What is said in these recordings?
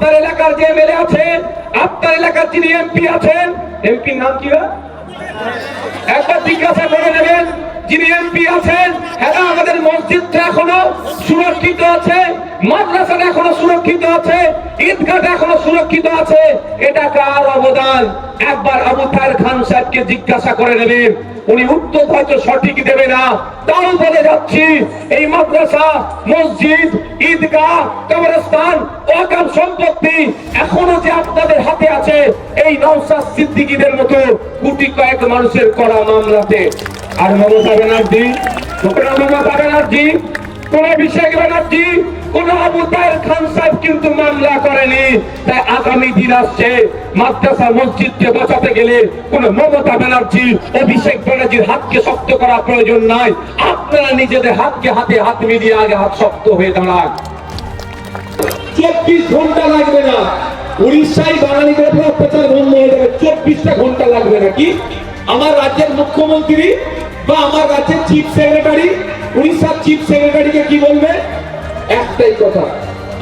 আপনার এলাকার যে এমএলএ আছে, আপনার এলাকার যিনি এমপি আছেন, এমপির নাম কি? একবার জিজ্ঞাসা করে নেবেন যিনি এমপি আছেন, হ্যাঁ আমাদের মসজিদটা এখনো সুরক্ষিত আছে, মাদ্রাসাটা এখনো সুরক্ষিত আছে, ঈদগাহটা এখনো সুরক্ষিত আছে। এটা কার অবদান? একবার আবু তাহের খান সাহেবকে জিজ্ঞাসা করে নেবেন, উনি উত্তর হয়তো সঠিক দেবে না, তাও বলে যাচ্ছি এই মাদ্রাসা, মসজিদ, ঈদগাহ, কবরস্থান, ওয়াকফ সম্পত্তি এখনো যে আপনাদের হাতে আছে, এই নওশাদ সিদ্দিকীদের মতো কোটি কয়েক মানুষের করা মামলাতে। আর মমতা ব্যানার্জি, কোন অভিষেক ব্যানার্জি, কোন আবু তাহের খান সাহেব কিন্তু মামলা করেনি। তাই আগামী দিন আসছে, মাদ্রাসা মসজিদকে বাঁচাতে গেলে কোন মমতা ব্যানার্জি, অভিষেক ব্যানার্জির হাতকে শক্ত করা প্রয়োজন নাই। আপনারা নিজেদের হাতকে হাতে হাত মিলিয়ে আগে হাত শক্ত হয়ে দাঁড়ান। 24 ঘন্টা লাগবে না, উড়িষ্যায় বাঙালিদের উপর অত্যাচার বন্ধ হয়ে যাবে। 24টা ঘন্টা লাগবে নাকি? আমার রাজ্যের মুখ্যমন্ত্রী বা আমার রাজ্যের চিফ সেক্রেটারি উড়িষ্যার চিফ সেক্রেটারিকে কি বলবে? একটাই কথা,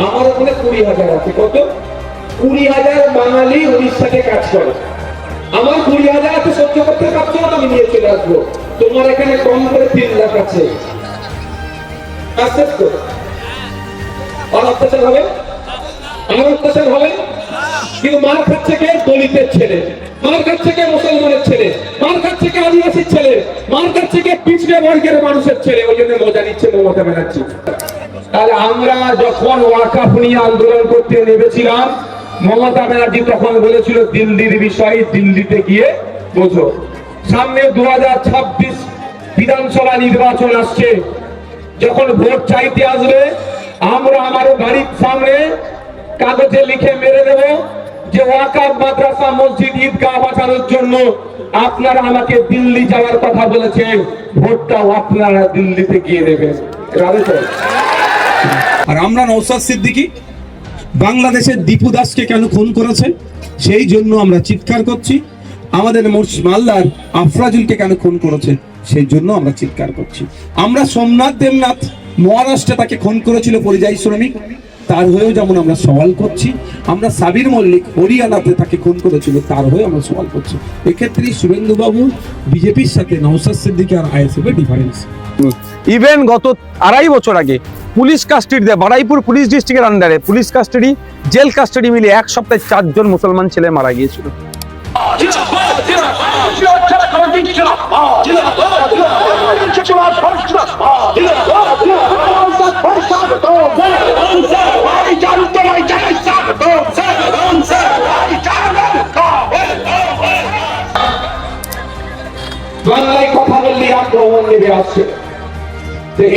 আমার ওখানে 20,000 আছে। কত? 20,000 বাঙালি উড়িষ্যাতে কাজ করে। আমার 20,000 আছে, সহ্য করতে পারছো না, আমি নিয়ে চলে আসবো। তোমার এখানে কম করে 3 লাখ আছে, আর অত্যাচার হবে, আর অত্যাচার হবে। কিন্তু মার খাচ্ছে কে? দলিতের ছেলে, মার খাচ্ছে কে? মুসলমানের ছেলে, মার খাচ্ছে কে? আদিবাসীর ছেলে, মার খাচ্ছে কে? পিছড়ে বর্গের মানুষের ছেলে। ওই জন্য মজা নিচ্ছে মমতা ব্যানার্জি। তাহলে আমরা যখন ওয়াকফ নিয়ে আন্দোলন করতে নেমেছিলাম, মমতা ব্যানার্জি তখন বলেছিল দিল্লির বিষয় দিল্লিতে গিয়ে বোঝো। সামনে 2026 বিধানসভা নির্বাচন আসছে, যখন ভোট চাইতে আসবে, আমরা আমার বাড়ির সামনে কাগজে লিখে মেরে দেব যে ওয়াকফ, মাদ্রাসা, মসজিদ, ঈদগাহ বাঁচানোর জন্য আপনারা আমাকে দিল্লি যাওয়ার কথা বলেছেন, ভোটটাও আপনারা দিল্লিতে গিয়ে দেবেন। আর আমরা নওশাদ সিদ্দিকী বাংলাদেশের দীপু দাসকে কেন খুন করেছে সেই জন্য আমরা চিৎকার করছি। আমাদের মালদার আফরাজুলকে কেন খুন করেছে সেই জন্য আমরা চিৎকার করছি। আমরা সোমনাথ দেবনাথ মহারাষ্ট্রে তাকে খুন করেছিল পরিযায়ী শ্রমিক, তার হয়েও যেমন আমরা সওয়াল করছি। আমরা সাবির মল্লিক হরিয়ানাতে তাকে খুন করেছিল, তার হয়ে আমরা সওয়াল করছি। এক্ষেত্রে শুভেন্দু বাবু বিজেপির সাথে নওশাদ সিদ্দিকী আর আইএসএফ এর ডিফারেন্স। ইভেন গত 2.5 বছর আগে পুলিশ কাস্টাডিতে বারুইপুর পুলিশ ডিস্ট্রিক্টের আন্ডারে পুলিশ কাস্টাডি, জেল কাস্টাডি মিলে এক সপ্তাহে 4 জন মুসলমান ছেলে মারা গিয়েছিল। বাংলায় কথা বললে আক্রমণ নেমে আসছে,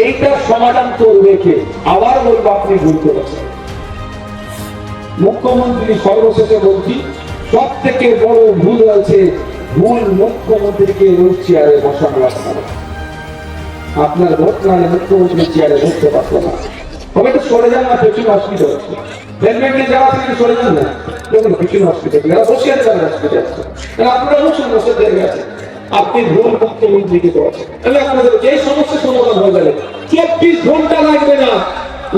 এইটার সমাধান করবে কে? আবার বলবো, আপনি ভুল করেছেন। মুখ্যমন্ত্রী সর্বশেষে বলছি, সব থেকে বড় ভুল হয়েছে, ভুল মুখ্যমন্ত্রীকে ওই চেয়ারে বসানো। আপনার ভোট না হলে মুখ্যমন্ত্রী চেয়ারে বসতে পারতো না। তবে তো সরে যান না, প্রচুর অসুবিধা হচ্ছে। যারা থেকে সরে যান না, প্রচুর অসুবিধা, যারা বসে আছে তারা অসুবিধা আছে। আপনারা বসুন, বসে দেবে আছে। আপনি ভুল মুখ্যমন্ত্রীকে করেছেন, তাহলে আপনাদের যে সমস্যা সমাধান হয়ে যাবে। 24 ঘন্টা লাগবে না,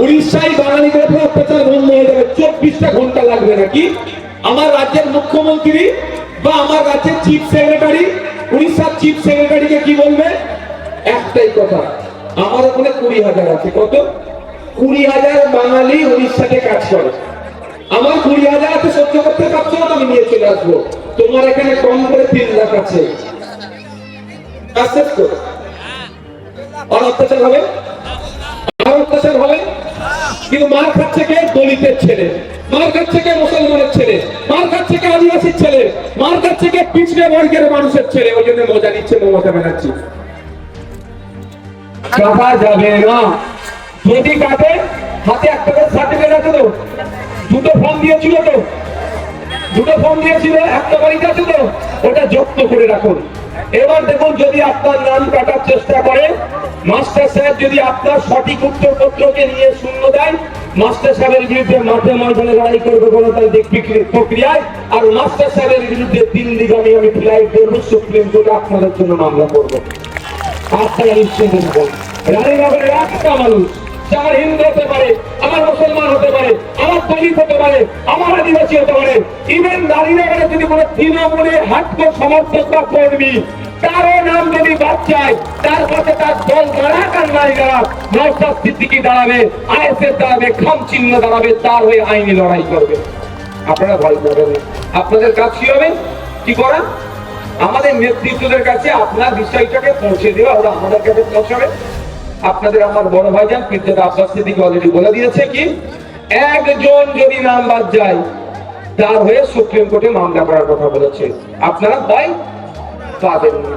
উড়িষ্যায় বাঙালিদের উপর অত্যাচার বন্ধ হয়ে যাবে। 24টা ঘন্টা লাগবে নাকি? আমার রাজ্যের মুখ্যমন্ত্রী বা আমার রাজ্যের চিফ সেক্রেটারি উড়িষ্যার চিফ সেক্রেটারিকে কি বলবে? একটাই কথা, আমার ওখানে 20,000 আছে। কত? 20,000 বাঙালি উড়িষ্যাতে কাজ করে। আমার 20,000 আছে, সহ্য করতে পারছো না, আমি নিয়ে চলে আসবো। তোমার এখানে কম করে 3 লাখ আছে, আর অত্যাচার হবে, আর অত্যাচার হবে। কিন্তু মার খাচ্ছে কে? দলিতের ছেলে, মার খাচ্ছে কে? মুসলমানের ছেলে, মার খাচ্ছে কে? আদিবাসীর ছেলে, মার খাচ্ছে কে? পিছড়ে বর্গের মানুষের ছেলে। ওই জন্য মজা নিচ্ছে মমতা ব্যানার্জি। কাটা যাবে না, যদি কাটে হাতে একটা সার্টিফিকেট আছে তো, 2টো ফর্ম দিয়েছিল তো, 2টো ফর্ম দিয়েছিল, একটা বাড়িতে আছে তো, ওটা যত্ন করে রাখুন। এবার দেখুন, যদি আপনার নাম কাটার চেষ্টা করে, মাস্টার সাহেব যদি আপনার সঠিক উত্তরপত্রকে নিয়ে শূন্য দেয়, মাস্টার সাহেবের বিরুদ্ধে মাঠে ময়দানে লড়াই করবে গণতান্ত্রিক প্রক্রিয়ায়। আর মাস্টার সাহেবের বিরুদ্ধে দিল্লিগামী আমি ফ্লাইট করবো, সুপ্রিম কোর্টে আপনাদের জন্য মামলা করবো। আপনারা নিশ্চিন্ত থাকুন, রানীনগরের একটা মানুষ সে আমার হিন্দু হতে পারে, আমার মুসলমান হতে পারে, আমার দলিত হতে পারে, আমার আদিবাসী হতে পারে, ইভেন দাঁড়িয়ে যদি কোনো তৃণমূলের হার্ডকোর সমর্থক বা কর্মী কারো নাম যদি বাদ যায়, তার পাশে তার দল দাঁড়াক আর নাই দাঁড়াক, নওশাদ সিদ্দিকী দাঁড়াবে, আইএসএফ দাঁড়াবে, খাম চিহ্ন দাঁড়াবে, তার হয়ে আইনি লড়াই করবে। আপনারা ভয় করবেন না। আপনাদের কাজ কি হবে, কি করা? আমাদের নেতৃত্বদের কাছে আপনার বিষয়টাকে পৌঁছে দেওয়া, ওরা আমাদের কাছে পৌঁছাবে। আপনাদের আমার বড় ভাইজান পিতাদা আব্বাস সিদ্দিকী অলরেডি বলে দিয়েছে কি, একজন যদি নাম বাদ যায় তার হয়ে সুপ্রিম কোর্টে মামলা করার কথা বলেছে। আপনারা ভয় পাবেন না,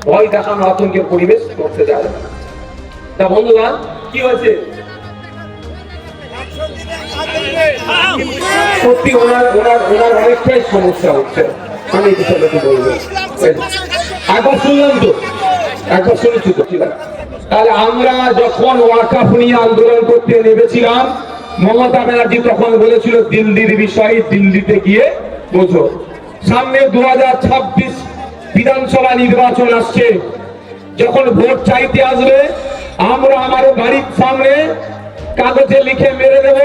ভয় দেখানো আতঙ্কের পরিবেশ করতে যাবে না। তা বন্ধুগণ, কি হয়েছে? সত্যি ওনার অনেকটাই সমস্যা হচ্ছে। আমি এই বিষয়টাকে বলবো, একবার শুনলাম তো, একবার শুনেছি তো, ঠিক আছে। তাহলে আমরা যখন ওয়াকফ নিয়ে আন্দোলন করতে নেমেছিলাম, মমতা ব্যানার্জি তখন বলেছিল দিল্লির বিষয় দিল্লিতে গিয়ে বোঝো। সামনে 2026 বিধানসভা নির্বাচন আসছে, যখন ভোট চাইতে আসবে, আমরা আমার বাড়ির সামনে কাগজে লিখে মেরে দেব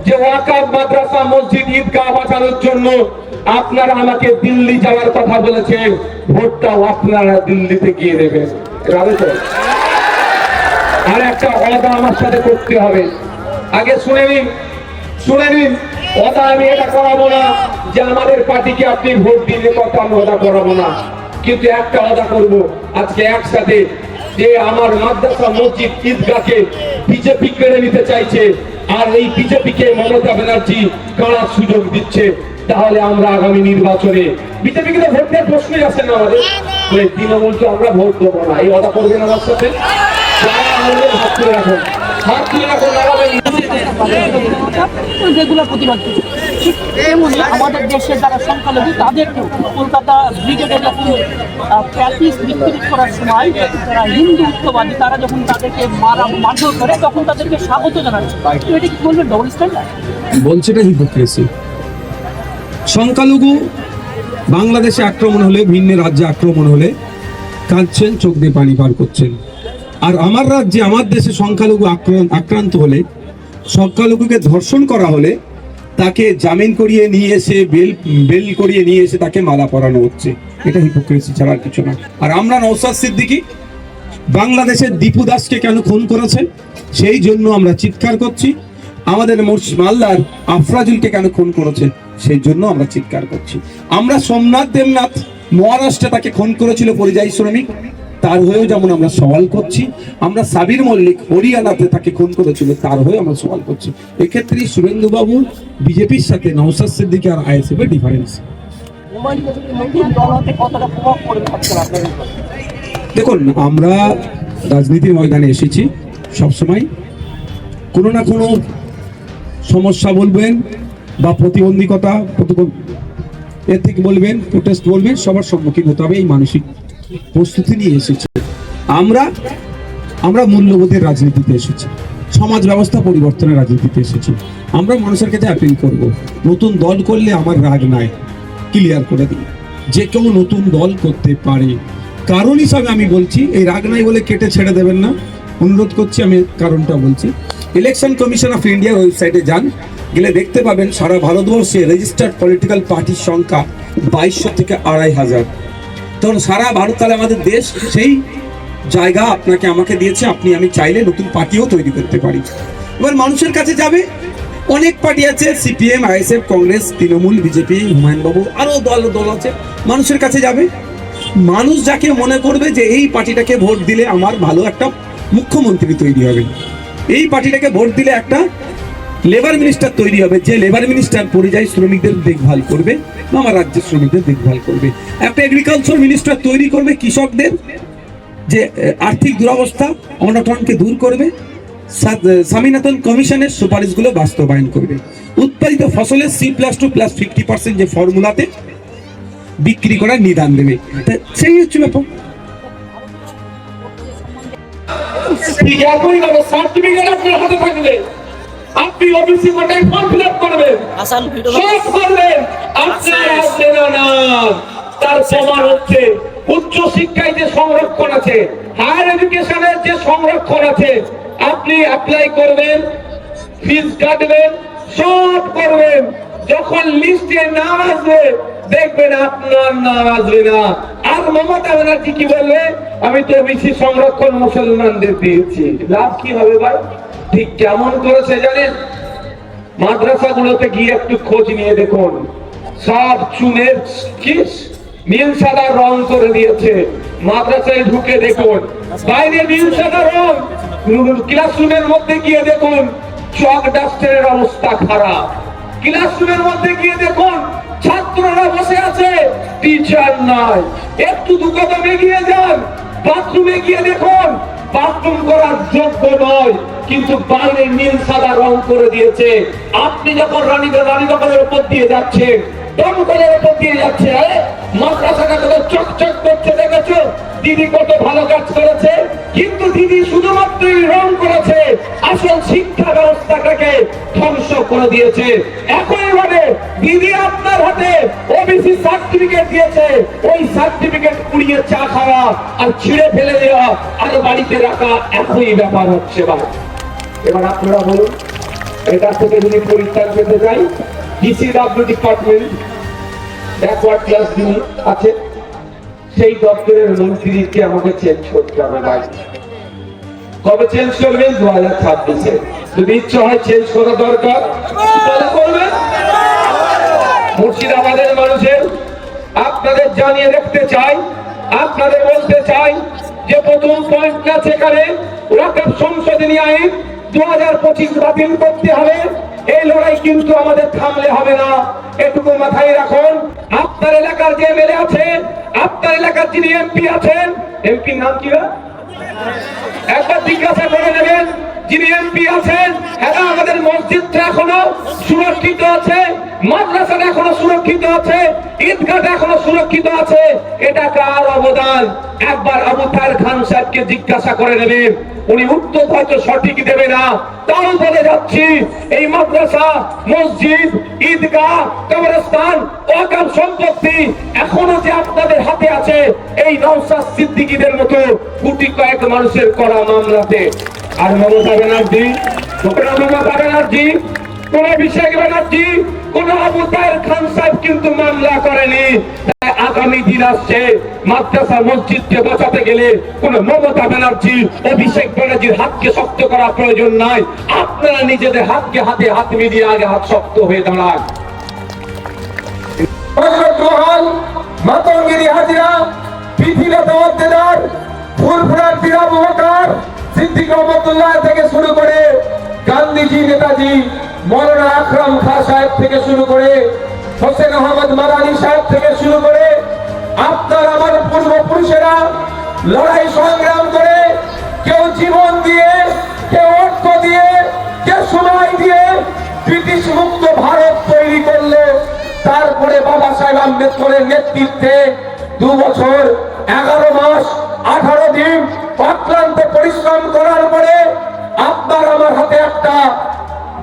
যে ওয়াকফ মাদ্রাসা মসজিদ ঈদগাহ বাঁচানোর জন্য আপনারা আমাকে দিল্লি যাওয়ার কথা বলেছেন, ভোটটাও আপনারা দিল্লিতে গিয়ে দেবেন। আর একটা ওয়াদা আমার সাথে করতে হবে, আগে শুনে নিন ওয়াদা। আমি এটা করাবো না যে আমাদের পার্টিকে আপনি ভোট দিলে কথা আমি ওয়াদা করাবো না, কিন্তু একটা ওয়াদা করবো আজকে একসাথে, যে আমার মাদ্রাসা মসজিদ ঈদগাহকে বিজেপি কেড়ে নিতে চাইছে, আর এই বিজেপি কে মমতা ব্যানার্জি কারার সুযোগ দিচ্ছে, তাহলে আমরা আগামী নির্বাচনে বিজেপি কে ভোট দেওয়ার প্রশ্নই আসে না আমাদের। তৃণমূলকে আমরা ভোট দেবো না, এই ওয়াদা করবেন আমার সাথে? হাত তুলে রাখুন, হাত তুলে রাখুন, যেগুলো প্রতিবাদ করছে, ঠিক তেমনি আমাদের দেশের যারা সংখ্যালঘু তাদেরকেও কলকাতা ব্রিগেডের যখন প্র্যাকটিস বিক্রি করার সময় যারা হিন্দু উত্তবাদী তারা যখন তাদেরকে মারধর করে তখন তাদেরকে স্বাগত জানাচ্ছে। তো এটা কি বলবেন ডবল স্ট্যান্ডার্ড? বলছে এটা হিপোক্রেসি। সংখ্যালঘু বাংলাদেশে আক্রমণ হলে, ভিন্ন রাজ্যে আক্রমণ হলে কাঁদছেন, চোখ দিয়ে পানি পার করছেন। আর আমার রাজ্যে, আমার দেশে সংখ্যালঘু আক্রান্ত হলে, সংখ্যালঘুকে ধর্ষণ করা হলে তাকে জামিন করিয়ে নিয়ে এসে বেল করিয়ে নিয়ে এসে তাকে মালা পরানো হচ্ছে। এটা হিপোক্রেসি ছাড়া আর কিছু না। আর আমরা নওশাদ সিদ্দিকী বাংলাদেশের দীপু দাসকে কেন খুন করেছে সেই জন্য আমরা চিৎকার করছি। আমাদের মালদার আফরাজুলকে কেন খুন করেছে সেই জন্য আমরা চিৎকার করছি। আমরা সোমনাথ দেবনাথ মহারাষ্ট্রে তাকে খুন করেছিল পরিযায়ী শ্রমিক, তার হয়েও যেমন আমরা সওয়াল করছি। আমরা সাবির মল্লিক হরিয়ানাতে তাকে খুন করেছিল, তার হয়ে আমরা সওয়াল করছি। এক্ষেত্রে শুভেন্দু বাবু বিজেপির সাথে নওশাদ সিদ্দিকী আর আইএসএফ এর ডিফারেন্স। দেখুন, আমরা রাজনীতির ময়দানে এসেছি, সবসময় কোনো না কোনো সমস্যা বলবেন বা প্রতিবন্ধকতা এর থেকে বলবেন, প্রোটেস্ট বলবেন, সবার সম্মুখীন হতে হবে। এই মানসিক প্রস্তুতি নিয়ে এসেছি আমরা মূল্যবোধের রাজনীতিতে এসেছি, সমাজ ব্যবস্থা পরিবর্তনের রাজনীতিতে এসেছি। আমরা মানুষের কাছে অ্যাপিল করব, নতুন দল করলে আমার রাগ নাই, ক্লিয়ার করে দিই, যে কেউ নতুন দল করতে পারে। কারণ হিসাবে আমি বলছি, এই রাগ নাই বলে কেটে ছেড়ে দেবেন না, অনুরোধ করছি। আমি কারণটা বলছি, ইলেকশন কমিশন অফ ইন্ডিয়ার ওয়েবসাইটে যান, গেলে দেখতে পাবেন সারা ভারতবর্ষে রেজিস্টার্ড পলিটিক্যাল পার্টির সংখ্যা 2200 থেকে 2500। তখন সারা ভারত, তাহলে আমাদের দেশ সেই জায়গা আপনাকে আমাকে দিয়েছে। আমি চাইলে নতুন পার্টিও তৈরি করতে পারি। এবার মানুষের কাছে যাবে, অনেক পার্টি আছে, CPM, ISF, Congress, Trinamool, BJP, Humayun বাবু, আরো দল আছে। মানুষের কাছে যাবে, মানুষ যাকে মনে করবে যে এই পার্টিটাকে ভোট দিলে আমার ভালো একটা মুখ্যমন্ত্রী তৈরি হবে, এই পার্টিটাকে ভোট দিলে একটা লেবার মিনিস্টার তৈরি হবে, যে লেবার মিনিস্টার পরিযায়ী শ্রমিকদের দেখভাল করবে, আমার রাজ্যের শ্রমিকদের দেখভাল করবে, একটা এগ্রিকালচার মিনিস্টার তৈরি করবে, কৃষকদের যে আর্থিক দুরবস্থা অনটনকে দূর করবে, স্বামীনাথন কমিশনের সুপারিশগুলো বাস্তবায়ন করবে, উৎপাদিত ফসলের C+2+50% যে ফর্মুলাতে বিক্রি করার নিদান দেবে। সেই হচ্ছে ব্যাপার। সার্টিফিকেট আপনার হাতে থাকলে আপনি অফিসে কোটায় ফর্ম ফিল আপ করবেন, সব করবেন, তার প্রমাণ হচ্ছে উচ্চ শিক্ষায় যে সংরক্ষণ আছে, হায়ার এডুকেশনের যে সংরক্ষণ আছে, আপনি অ্যাপ্লাই করবেন, ফিস কাটবেন, সব করবেন, যখন লিস্টে নাম আসবে দেখবেন আপনার নাম আসবে না। আর মমতা ব্যানার্জি কি বলবে, আমি তো বেশি সংরক্ষণ মুসলমানদের দিয়েছি, লাভ কি হবে ভাই? ঠিক কেমন করেছে জানেন? মাদ্রাসাগুলোতে গিয়ে একটু খোঁজ নিয়ে দেখুন, সব চুনের নীল সাদা রং করে দিয়েছে। মাদ্রাসায় ঢুকে দেখুন, বাইরে নীল সাদা রং, ক্লাসরুমের মধ্যে গিয়ে দেখুন চক ডাস্টারের অবস্থা খারাপ। ক্লাসরুমের মধ্যে গিয়ে দেখুন ছাত্ররা বসে আছে, টিচার নাই। একটু দু কদম এগিয়ে যান, বাথরুমে গিয়ে দেখুন বাথরুম করার যোগ্য নয়, কিন্তু বাইরে নীল সাদা রং করে দিয়েছে। আপনি যখন রানীনগরের উপর দিয়ে যাচ্ছেন, দমকলের উপর দিয়ে যাচ্ছে, মাদ্রাসাটা কত চকচক করছে দেখেছো? দিদি কত ভালো কাজ করেছে, কিন্তু দিদি শুধুমাত্র রং করেছে, আসল শিক্ষা ব্যবস্থাটাকে ধ্বংস করে দিয়েছে। একইভাবে দিদি আপনার হাতে ওবিসি সার্টিফিকেট দিয়েছে, ওই সার্টিফিকেট পুড়িয়ে চা খাওয়া আর ছিঁড়ে ফেলে দেওয়া আর বাড়িতে রাখা একই ব্যাপার হচ্ছে। এবার আপনারা বলুন, এটা থেকে যদি পরিত্রাণ পেতে চাই, ডিসিডব্লিউ ডিপার্টমেন্ট ব্যাকওয়ার্ড ক্লাস যিনি আছে সেই দপ্তরের মন্ত্রীকে আমাকে চেঞ্জ করতে হবে। ভাই কবে চেঞ্জ করবেন? 2026-এ। যদি ইচ্ছা হয় চেঞ্জ করা দরকার তাহলে করবেন। মুর্শিদাবাদের মানুষের আপনাদের জানিয়ে রাখতে চাই, আপনাদের বলতে চাই যে প্রথম পয়েন্ট আছে এখানে ওয়াকফ সংশোধনী আইন 2025 বাতিল করতে হবে। এই লড়াই কিন্তু আমাদের থামলে হবে না, এটুকু মাথায় রাখুন। আপনার এলাকার যে এমএলএ আছে, আপনার এলাকার যিনি এমপি আছেন, এমপির নাম কি? একবার জিজ্ঞাসা করে নেবেন যিনি এমপি আছেন, হ্যাঁ আমাদের মসজিদটা এখনো সুরক্ষিত আছে, মাদ্রাসাটা এখনো সুরক্ষিত আছে, ঈদগাহটা এখনো সুরক্ষিত আছে, এটা কার অবদান? একবার আবু তাহের খান সাহেবকে জিজ্ঞাসা করে নেবেন, উনি উত্তর হয়তো সঠিক দেবে না, তাও বলে যাচ্ছি এই মাদ্রাসা, মসজিদ, ঈদগাহ, কবরস্থান, ওয়াকফ সম্পত্তি এখনো যে আপনাদের হাতে আছে, এই নওশাদ সিদ্দিকীদের মতো কোটি কয়েক মানুষের করা মামলাতে। আর মমতা ব্যানার্জি, কোন অভিষেক ব্যানার্জি, কোন আবু তাহের খান সাহেব কিন্তু মামলা করেনি। আগামী দিন আসছে, মাদ্রাসা মসজিদকে বাঁচাতে গেলে কোন মমতা ব্যানার্জি, অভিষেক ব্যানার্জির হাতকে শক্ত করা প্রয়োজন নাই। আপনারা নিজেদের হাতকে হাতে হাত মিলিয়ে আগে হাত শক্ত হয়ে দাঁড়ান। মাতঙ্গিরি হাজিরা, পৃথিবীতে মধ্যদার, ফুরফুরার বিরাম হকার, সিদ্দিক রহমতুল্লাহ থেকে শুরু করে গান্ধীজি, নেতাজি, মৌলানা আকরাম খাঁ সাহেব থেকে শুরু করে হোসেন আহমদ মাদানী সাহেব থেকে শুরু করে আপনার আমার পূর্বপুরুষেরা লড়াই সংগ্রাম করে, কেউ জীবন দিয়ে, কেউ অর্থ দিয়ে, কেউ সময় দিয়ে ব্রিটিশ মুক্ত ভারত তৈরি করলো। তারপরে বাবা সাহেব আম্বেদকরের নেতৃত্বে 2 বছর 11 মাস 18 দিন অক্লান্ত পরিশ্রম করার পরে আপনার আমার হাতে একটা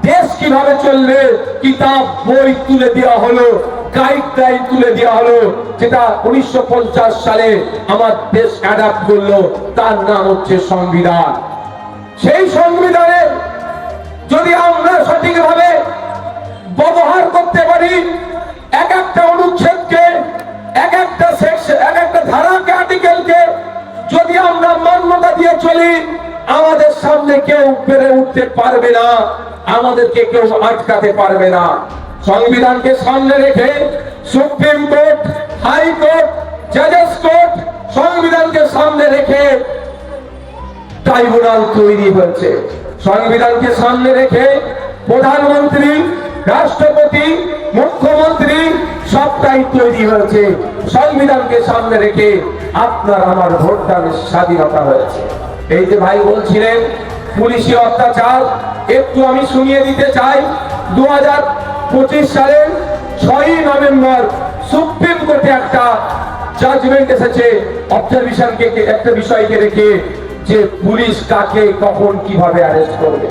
দেশ কিভাবে চলবে কিতাব, বই তুলে দেওয়া হলো, গাইডলাইন তুলে দেওয়া হলো, যেটা 1950 সালে আমার দেশ অ্যাডাপ্ট করলো, তার নাম হচ্ছে সংবিধান। সেই সংবিধানের যদি আমরা সঠিকভাবে ব্যবহার করতে পারি, এক একটা অনুচ্ছেদকে, এক একটা সেকশন, এক একটা ধারাকে, আর্টিকেলকে যদি আমরা মান্যতা দিয়ে চলি, আমাদের সামনে কেউ পেরে উঠতে পারবে না, আমাদেরকে কেউ আটকাতে পারবে না। সংবিধানকে সামনে রেখে সুপ্রিম কোর্ট, হাইকোর্ট, জাজেস কোর্ট, সংবিধানকে সামনে রেখে ট্রাইব্যুনাল তৈরি হয়েছে। সংবিধানকে সামনে রেখে প্রধানমন্ত্রী, রাষ্ট্রপতি, মুখ্যমন্ত্রী সবটাই তৈরি হয়েছে। সংবিধানকে সামনে রেখে আপনার আমার ভোটদানের স্বাধীনতা হয়েছে। এই যে ভাই বলছিলেন পুলিশি অত্যাচার, একটু আমি শুনিয়ে দিতে চাই। 2025 সালের 6ই নভেম্বর সুপ্রিম কোর্টে একটা জাজমেন্ট এসেছে অবজারভেশনকে, একটা বিষয়কে রেখে, যে পুলিশ কাকে কখন কিভাবে অ্যারেস্ট করবে।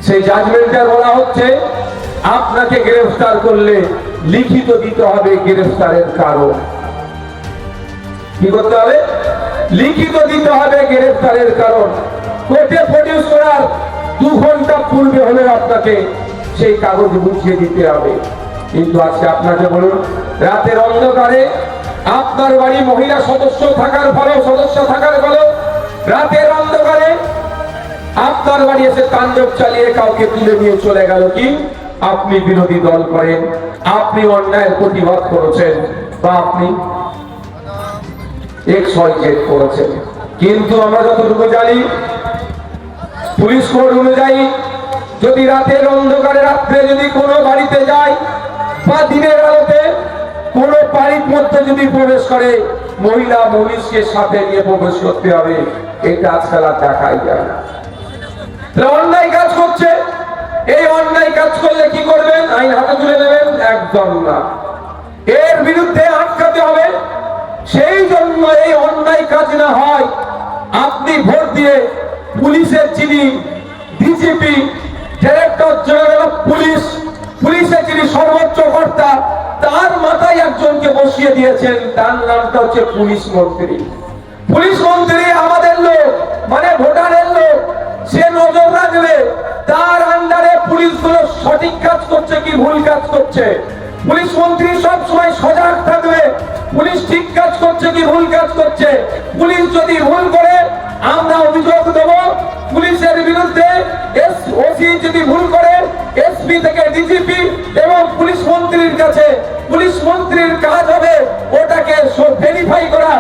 সেই জাজমেন্টে বলা হচ্ছে আপনাকে গ্রেফতার করলে লিখিত দিতে হবে গ্রেফতারের কারণ। কি করতে হবে? লিখিত দিতে হবে গ্রেফতারের কারণ। কোর্টে প্রডিউস করার 2 ঘন্টা পূর্বে হলে আপনাকে সেই কাগজ বুঝিয়ে দিতে হবে। কিন্তু আজকে আপনাকে বলুন, রাতের অন্ধকারে আপনার বাড়ি মহিলা সদস্য থাকার ফলেও রাতের অন্ধকারে আপনার বাড়ি এসে তাণ্ডব চালিয়ে কাউকে তুলে নিয়ে চলে গেল। কি আপনি বিরোধী দল করেন, আপনি অন্যায়ের প্রতিবাদ করেছেন, বা আপনি XYZ করেছেন। কিন্তু আমরা যতটুকু জানি, পুলিশ কোড অনুযায়ী যদি রাতের অন্ধকারে রাত্রে যদি কোনো বাড়িতে যায় বা দিনের আলোতে কোনো বাড়ির মধ্যে যদি প্রবেশ করে, মহিলা পুলিশকে সাথে নিয়ে প্রবেশ করতে হবে। এটা আজকাল আর দেখাই যায় না। অন্যায় কাজ করছে, এই অন্যায় কাজ করলে কি করবেন? আইন হাতে তুলে নেবেন? একদম না, এর বিরুদ্ধে আটকাতে হবে। সেই জন্য এই অন্যায় কাজ না হয়, আপনি ভোট দিয়ে পুলিশের যিনি DGP, director general of police, পুলিশের যিনি সর্বোচ্চ কর্তা, তার মাথায় একজনকে বসিয়ে দিয়েছেন। তার নামটা হচ্ছে পুলিশ মন্ত্রী। পুলিশ মন্ত্রী আমাদের লোক, মানে ভোটারের লোক। সে নজর রাখবে তার আন্ডারে পুলিশগুলো সঠিক কাজ করছে কি ভুল কাজ করছে। পুলিশ মন্ত্রী সব সময় সজাগ থাকবে, পুলিশ ঠিক কাজ করছে কি ভুল কাজ করছে। পুলিশ যদি ভুল করে আমরা অভিযোগ দেব পুলিশের বিরুদ্ধে। ওসি যদি ভুল করে এসপি থেকে ডিজিপি এবং পুলিশ মন্ত্রীর কাছে। পুলিশ মন্ত্রীর কাজ হবে ওটাকে ভেরিফাই করা।